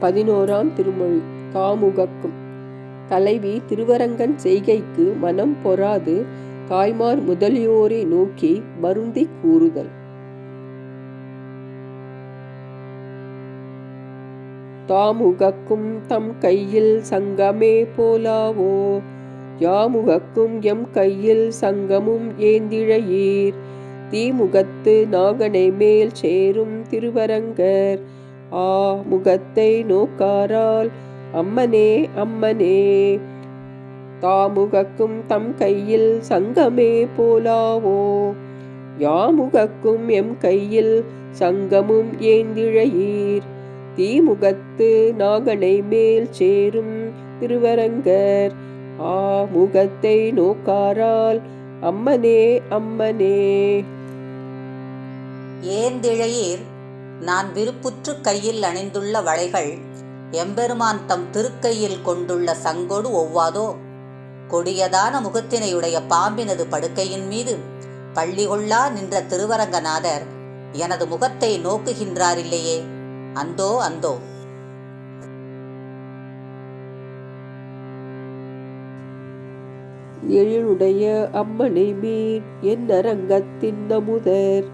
11ஆம் திருமொழி. காமுகக்கும். தலைவி திருவரங்கன் செய்கைக்கு மனம் பொறாது தாய்மார் முதலியோரை நோக்கி வருந்தி கூறுதல். தாமுகக்கும் தம் கையில் சங்கமே போலாவோ, யாமுகக்கும் எம் கையில் சங்கமும் ஏந்திழையீர். தீமுகத்து நாகனை மேல் சேரும் திருவரங்கர், ஆ முகத்தை நோக்காரால் அம்மனே அம்மனே. தாமுகக்கும் தம் கையில் சங்கமே போலாவோ, யாமுகக்கும் எம் கையில் சங்கமும் ஏந்திழையீர். தீமுகத்து நாகனை மேல் சேரும் திருவரங்கர், ஆ முகத்தை நோக்காரால் அம்மனே அம்மனே. ஏந்திழையீர், நான் விருப்புற்று கையில் அணிந்துள்ள வளைகள் எம்பெருமான் தம் திருக்கையில் கொண்டுள்ள சங்கொடு ஒவ்வாதோ. கொடியதான முகத்தினையுடைய பாம்பினது படுக்கையின் மீது பள்ளி கொள்ளா நின்ற திருவரங்கநாதர் எனது முகத்தை நோக்குகின்றாரில்லையே, அந்தோ அந்தோ. எழிலுடைய அம்மனை மீன் என் அரங்கத்தின் அமுதர்,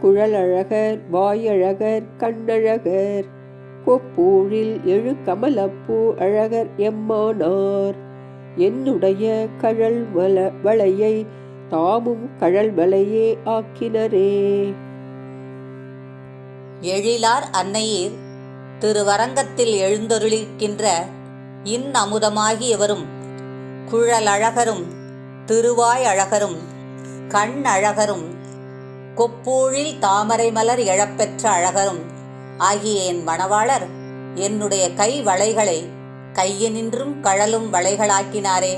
குழலழகர் வாயழகர் கண்ணழகர், கொப்பூழில் எழு கமலப்பூ அழகர் எம்மானார். என்னுடைய கழல் வளையை தாமும் கழல் வளையே ஆக்கினரே. எழிலார் அன்னையீர், திருவரங்கத்தில் எழுந்தருளிக்கின்ற இன் அமுதமாகியவரும் குழலழகரும் திருவாய் அழகரும் கண் அழகரும் கொப்பூழில் தாமரை மலர் எழப்பெற்ற அழகரும் ஆகிய என் மணவாளர் என்னுடைய கை வளைகளை கையினின்றும் கழலும் வளைகளாக்கினாரே.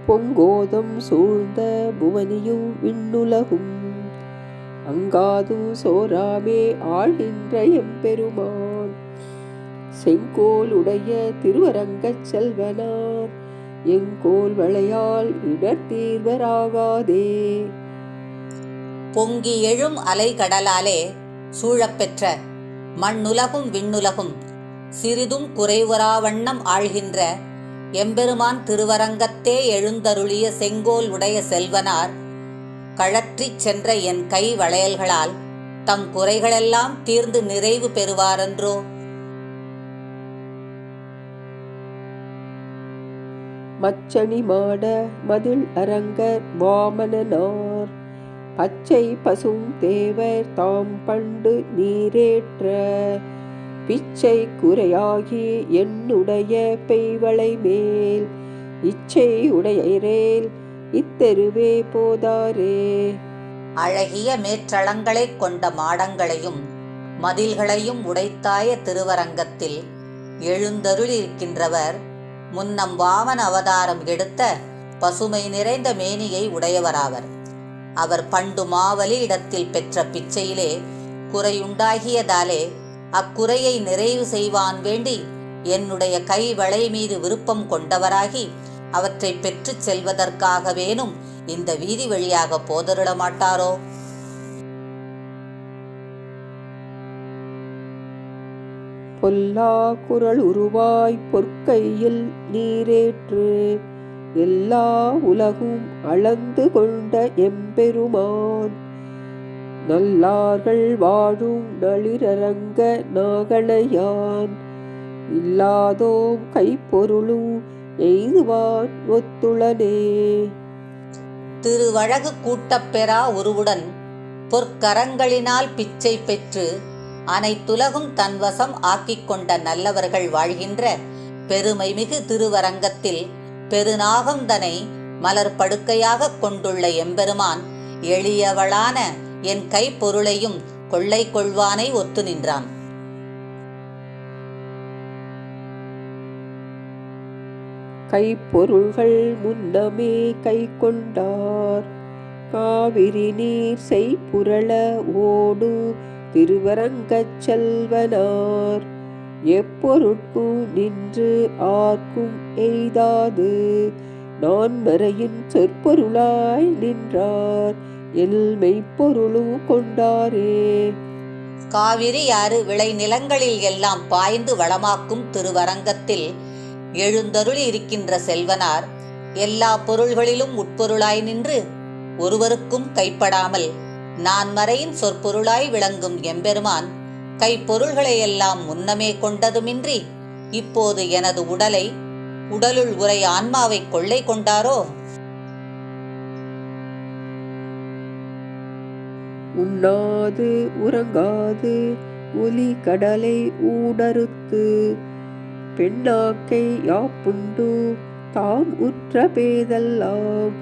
பொங்கோதம் சூழ்ந்த புவனியும் விண்ணுலகும் அங்காது சோராமே ஆழ்கின்ற எம்பெருமான், செங்கோலுடைய திருவரங்கச் செல்வனார் எங்கோல் வளையால் இடர்தீர்வராகாதே. பொங்கி எழும் அலைகடலாலே சூழப்பெற்ற மண்ணுலகும் விண்ணுலகும் சிறிதும் குறைவராவண்ணம் ஆழ்கின்ற எம்பெருமான் திருவரங்கத்தே எழுந்தருளிய செங்கோல் உடைய செல்வனார் கழற்றிச் சென்ற என் கை வளையல்களால் தம் குறைகளெல்லாம் தீர்ந்து நிறைவு பெறுவாரன்றோ. மச்சணி மாட மதில் அரங்கர் வாமனனார், பச்சை பசும் தேவர் தாம் பண்டு நீரேற்ற, பிச்சை குறையாகி என்னுடைய பெய்வளை மேல் இச்சை உடையரேல் இத்தெருவே போதாரே. அழகிய மேற்றளங்களை கொண்ட மாடங்களையும் மதில்களையும் உடைத்தாய திருவரங்கத்தில் எழுந்தருளிருக்கின்றவர் முன்னம் வாமன அவதாரம் எடுத்த பசுமை நிறைந்த மேனியை உடையவராவர். அவர் பண்டு மாவலி இடத்தில் பெற்ற பிச்சையிலே குறையுண்டாகியதாலே அக்குறையை நிறைவு செய்வான் வேண்டி என்னுடைய கை வளை மீது விருப்பம் கொண்டவராகி அவற்றை பெற்றுச் செல்வதற்காகவேனும் இந்த வீதி வழியாக போதருட மாட்டாரோ. பொல்லா குரல் உருவாய் பொற்கையில் நீரேற்று, எல்லா உலகும் அளந்து கொண்ட எம்பெருமான், நல்லார்கள் வாழும் நளிரரங்க நாகனையான், இல்லாதோம் கைப்பொருளும் எய்துவான் ஒத்துளனே. திருவழகு கூட்டப்பெறா உருவுடன் பொற்கரங்களினால் பிச்சை பெற்று அனைத்துலகும் தன்வசம் ஆக்கிக் கொண்ட நல்லவர்கள் வாழ்கின்ற பெருமை மிகு திருவரங்கத்தில் பெருநாகந்தனை மலர் படுக்கையாக கொண்டுள்ள எம்பெருமான் எளியவளான என் கைப்பொருளையும் கொள்ளை கொள்வானை ஒத்து நின்றான். கைப்பொருள்கள் முன்னமே கை கொண்டார், காவிரி நீர் செய்புரள ஓடு திருவரங்கச் செல்வனார், எப்பொருட்கும் நின்று ஆர்க்கும் எய்தாது நான்மறையின் சொற்பொருளாய் நின்றார் எல் மெய்ப்பொருளும் கொண்டாரே. காவிரியாறு விளை நிலங்களில் எல்லாம் பாய்ந்து வளமாக்கும் திருவரங்கத்தில் எழுந்தருளி இருக்கின்ற செல்வனார் எல்லா பொருள்களிலும் உட்பொருளாய் நின்று ஒருவருக்கும் கைப்படாமல் நான்மறையின் சொற்பொருளாய் விளங்கும் எம்பெருமான் கைப்பொருள்களையெல்லாம் முன்னமே கொண்டதுமின்றி இப்போது எனது உடலை உடலுள் உரை ஆன்மாவை கொள்ளை கொண்டாரோ? உண்ணாது உறங்காது ஒலி கடலை ஊடறுத்து பெண்ணாக்கை யாப்புண்டு தாம் உற்ற பேதெல்லாம்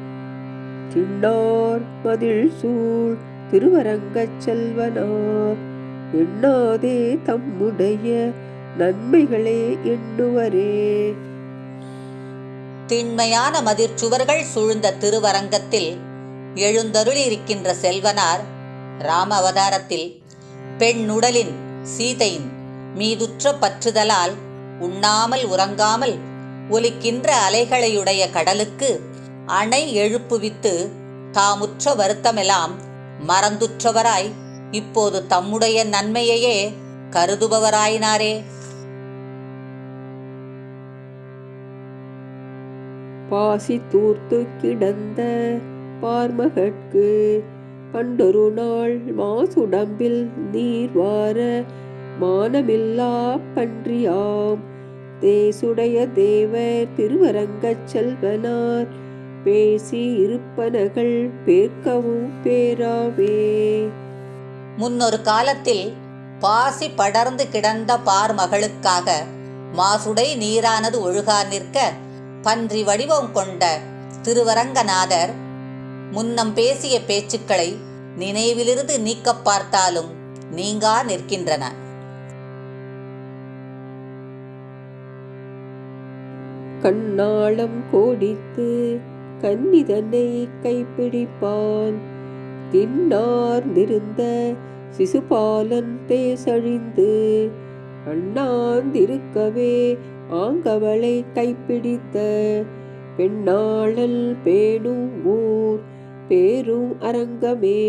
திண்ணார் மதில் சூழ் திருவரங்கச் செல்வனார் எண்ணாதே தம்முடைய நன்மைகளே எண்ணுவரே. திண்மையான மதிர்ச்சுவர்கள் சூழ்ந்த திருவரங்கத்தில் எழுந்தருளி இருக்கின்ற செல்வனார் ராம அவதாரத்தில் பெண்ணுடலின் சீதையின் மீதுற்ற பற்றுதலால் உண்ணாமல் உறங்காமல் ஒலிக்கின்ற அலைகளையுடைய கடலுக்கு அணை எழுப்புவித்து தாமுற்ற வருத்தமெல்லாம் மறந்துற்றவராய் இப்போது தம்முடைய நன்மையையே கருதுபவராயினாரே. பாசி தூர்த்து கிடந்த பார்மகட்கு பண்டொரு நாள் மாசுடம்பில் நீர் வார மானமில்லா பன்றியாம் தேசுடைய தேவர் திருவரங்கச் செல்வனார் பேசி இருப்பனகள் பேர்க்கவும் பேராவே. முன்னொரு காலத்தில் பாசி படர்ந்து கிடந்த பார் மகளுக்காக மாசுடை நீரானது ஒழுகா நிற்க பன்றி வடிவம் கொண்ட திருவரங்கநாதர் முன்னம் பேசிய பேச்சுக்களை நினைவிலிருந்து நீக்க பார்த்தாலும் நீங்கா நிற்கின்றன. கண்ணாளம் கோடித்து கன்னிதனை கைப்பிடிப்பான் தின்னார்ந்திருந்த சிசுபாலன் தேசழிந்து அண்ணாந்திருக்கவே ஆங்கவளை கைப்பிடித்த பெண்ணாளல் பேணும் ஊர் பேரும் அரங்கமே.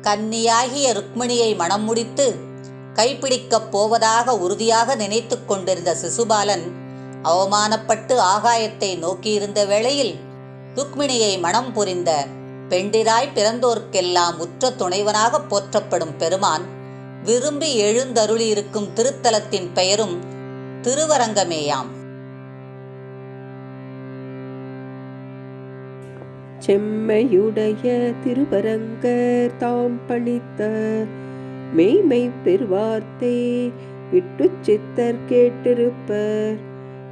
கன்னியாகிய ருக்மிணியை மணம் முடித்து கைப்பிடிக்கப் போவதாக உறுதியாக நினைத்து கொண்டிருந்த சிசுபாலன் அவமானப்பட்டு ஆகாயத்தை நோக்கியிருந்த வேளையில் ருக்மிணியை மணம் புரிந்த பெண்டிராய் பிறந்தோர்க்கெல்லாம் உற்ற துணைவனாக போற்றப்படும் பெருமான் விரும்பி எழுந்தருளியிருக்கும் திருத்தலத்தின் பெயரும் திருவரங்கமேயாம். செம்மையுடைய திருவரங்கர் தாம் பணித்த மெய்மை பெருவார்த்தை விட்டு சித்தர் கேட்டிருப்பர்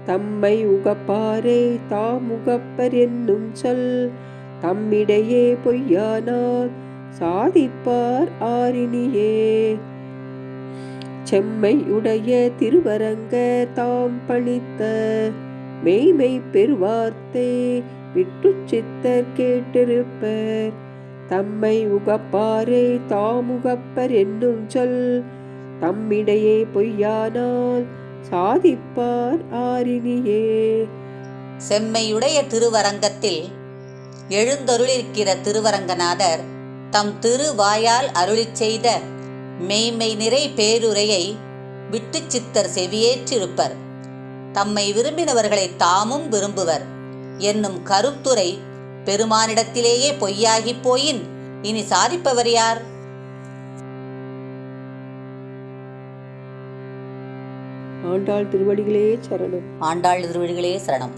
தம்மை உகப்பாரை தாம் உகப்பர் என்னும் சொல் தம்மிடையே பொய்யானால் சாதிப்பார் ஆரினியே. செம்மையுடைய திருவரங்கர் தாம் பணித்த மெய்மை பெருவார்த்தை விட்டு சித்தர் கேட்டிருப்பர் தம்மை உகப்பாரை தாம் உகப்பர் என்னும் சொல் தம்மிடையே பொய்யானால் சாதிப்பார் ஆரினியே. செம்மையுடைய திருவரங்கத்தில் எழுந்தருளிருக்கிற திருவரங்கநாதர் தம் திருவாயால் அருளிச் செய்த மெய்மை நிறை பேருரையை விட்டு சித்தர் செவியேற்றிருப்பர். தம்மை விரும்பினவர்களை தாமும் விரும்புவர் என்னும் கருத்துரை பெருமானிடத்திலேயே பொய்யாகி போயின் இனி சாதிப்பவர் யார்? ஆண்டாள் திருவடிகளே சரணம். ஆண்டாள் திருவடிகளே சரணம்.